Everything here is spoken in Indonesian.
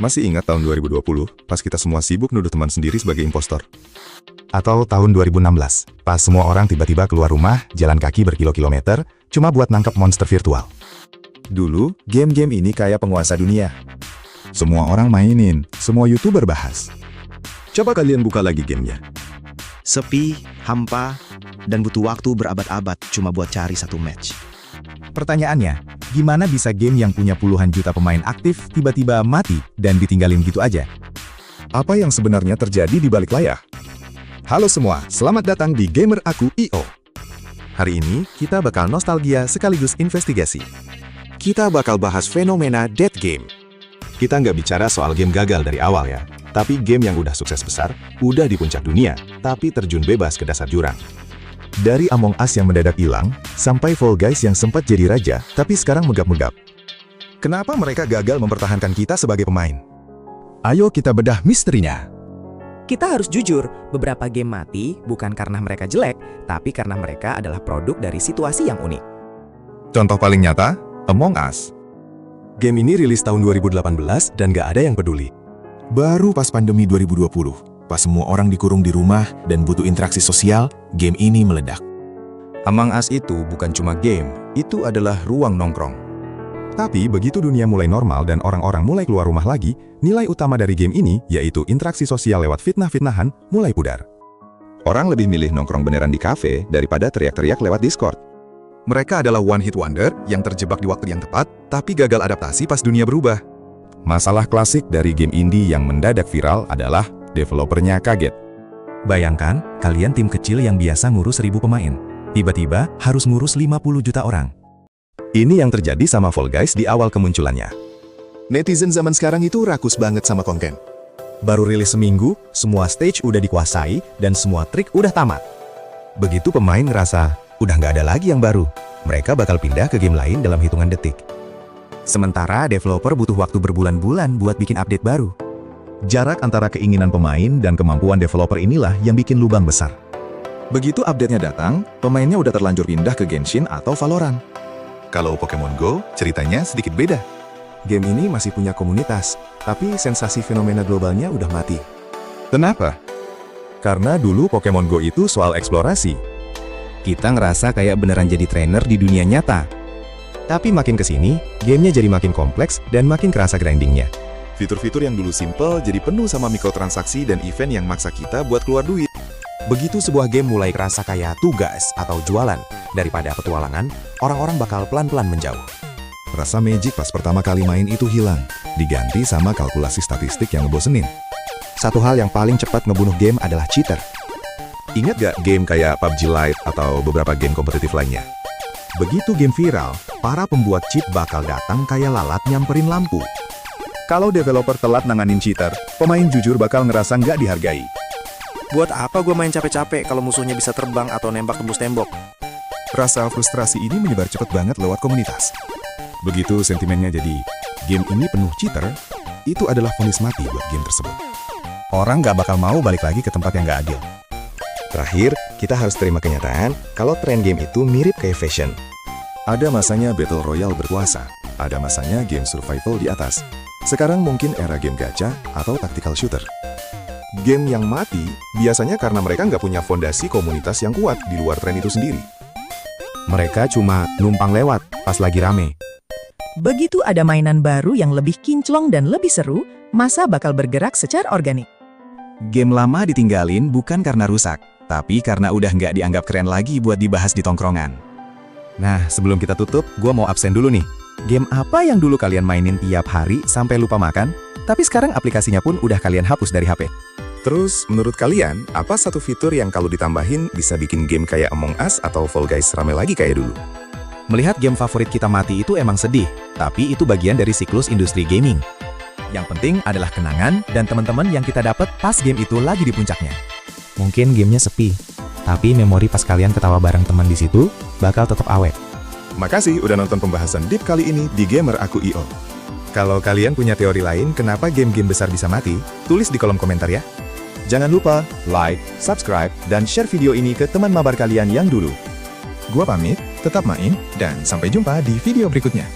Masih ingat tahun 2020, pas kita semua sibuk nuduh teman sendiri sebagai impostor? Atau tahun 2016, pas semua orang tiba-tiba keluar rumah, jalan kaki berkilo-kilometer, cuma buat nangkep monster virtual. Dulu, game-game ini kayak penguasa dunia. Semua orang mainin, semua YouTuber bahas. Coba kalian buka lagi gamenya. Sepi, hampa, dan butuh waktu berabad-abad cuma buat cari satu match. Pertanyaannya, gimana bisa game yang punya puluhan juta pemain aktif tiba-tiba mati dan ditinggalin gitu aja? Apa yang sebenarnya terjadi di balik layar? Halo semua, selamat datang di Gamer Aku IO. Hari ini, kita bakal nostalgia sekaligus investigasi. Kita bakal bahas fenomena dead game. Kita nggak bicara soal game gagal dari awal ya, tapi game yang udah sukses besar, udah di puncak dunia, tapi terjun bebas ke dasar jurang. Dari Among Us yang mendadak hilang, sampai Fall Guys yang sempat jadi raja, tapi sekarang megap-megap. Kenapa mereka gagal mempertahankan kita sebagai pemain? Ayo kita bedah misterinya. Kita harus jujur, beberapa game mati bukan karena mereka jelek, tapi karena mereka adalah produk dari situasi yang unik. Contoh paling nyata, Among Us. Game ini rilis tahun 2018 dan gak ada yang peduli. Baru pas pandemi 2020. Pas semua orang dikurung di rumah dan butuh interaksi sosial, game ini meledak. Among Us itu bukan cuma game, itu adalah ruang nongkrong. Tapi begitu dunia mulai normal dan orang-orang mulai keluar rumah lagi, nilai utama dari game ini, yaitu interaksi sosial lewat fitnah-fitnahan, mulai pudar. Orang lebih milih nongkrong beneran di kafe daripada teriak-teriak lewat Discord. Mereka adalah one hit wonder yang terjebak di waktu yang tepat, tapi gagal adaptasi pas dunia berubah. Masalah klasik dari game indie yang mendadak viral adalah developernya kaget. Bayangkan, kalian tim kecil yang biasa ngurus 1000 pemain. Tiba-tiba, harus ngurus 50 juta orang. Ini yang terjadi sama Fall Guys di awal kemunculannya. Netizen zaman sekarang itu rakus banget sama konten. Baru rilis seminggu, semua stage udah dikuasai, dan semua trik udah tamat. Begitu pemain ngerasa, udah nggak ada lagi yang baru. Mereka bakal pindah ke game lain dalam hitungan detik. Sementara developer butuh waktu berbulan-bulan buat bikin update baru. Jarak antara keinginan pemain dan kemampuan developer inilah yang bikin lubang besar. Begitu update-nya datang, pemainnya udah terlanjur pindah ke Genshin atau Valorant. Kalau Pokemon Go, ceritanya sedikit beda. Game ini masih punya komunitas, tapi sensasi fenomena globalnya udah mati. Kenapa? Karena dulu Pokemon Go itu soal eksplorasi. Kita ngerasa kayak beneran jadi trainer di dunia nyata. Tapi makin kesini, gamenya jadi makin kompleks dan makin kerasa grindingnya. Fitur-fitur yang dulu simple jadi penuh sama mikrotransaksi dan event yang maksa kita buat keluar duit. Begitu sebuah game mulai kerasa kayak tugas atau jualan daripada petualangan, orang-orang bakal pelan-pelan menjauh. Rasa magic pas pertama kali main itu hilang, diganti sama kalkulasi statistik yang ngebosenin. Satu hal yang paling cepat ngebunuh game adalah cheater. Ingat gak game kayak PUBG Lite atau beberapa game kompetitif lainnya? Begitu game viral, para pembuat cheat bakal datang kayak lalat nyamperin lampu. Kalau developer telat nanganin cheater, pemain jujur bakal ngerasa nggak dihargai. Buat apa gue main capek-capek kalau musuhnya bisa terbang atau nembak tembus tembok? Rasa frustrasi ini menyebar cepet banget lewat komunitas. Begitu sentimennya jadi, game ini penuh cheater, itu adalah vonis mati buat game tersebut. Orang nggak bakal mau balik lagi ke tempat yang nggak adil. Terakhir, kita harus terima kenyataan kalau tren game itu mirip kayak fashion. Ada masanya Battle Royale berkuasa, ada masanya game survival di atas. Sekarang mungkin era game gacha atau tactical shooter. Game yang mati biasanya karena mereka nggak punya fondasi komunitas yang kuat di luar tren itu sendiri. Mereka cuma numpang lewat pas lagi rame. Begitu ada mainan baru yang lebih kinclong dan lebih seru, masa bakal bergerak secara organik. Game lama ditinggalin bukan karena rusak, tapi karena udah nggak dianggap keren lagi buat dibahas di tongkrongan. Nah, sebelum kita tutup, gua mau absen dulu nih. Game apa yang dulu kalian mainin tiap hari sampai lupa makan, tapi sekarang aplikasinya pun udah kalian hapus dari HP? Terus, menurut kalian, apa satu fitur yang kalau ditambahin bisa bikin game kayak Among Us atau Fall Guys rame lagi kayak dulu? Melihat game favorit kita mati itu emang sedih, tapi itu bagian dari siklus industri gaming. Yang penting adalah kenangan dan teman-teman yang kita dapat pas game itu lagi di puncaknya. Mungkin gamenya sepi, tapi memori pas kalian ketawa bareng teman di situ bakal tetap awet. Makasih udah nonton pembahasan deep kali ini di Gamer Aku IO. Kalau kalian punya teori lain kenapa game-game besar bisa mati, tulis di kolom komentar ya. Jangan lupa like, subscribe, dan share video ini ke teman mabar kalian yang dulu. Gua pamit, tetap main, dan sampai jumpa di video berikutnya.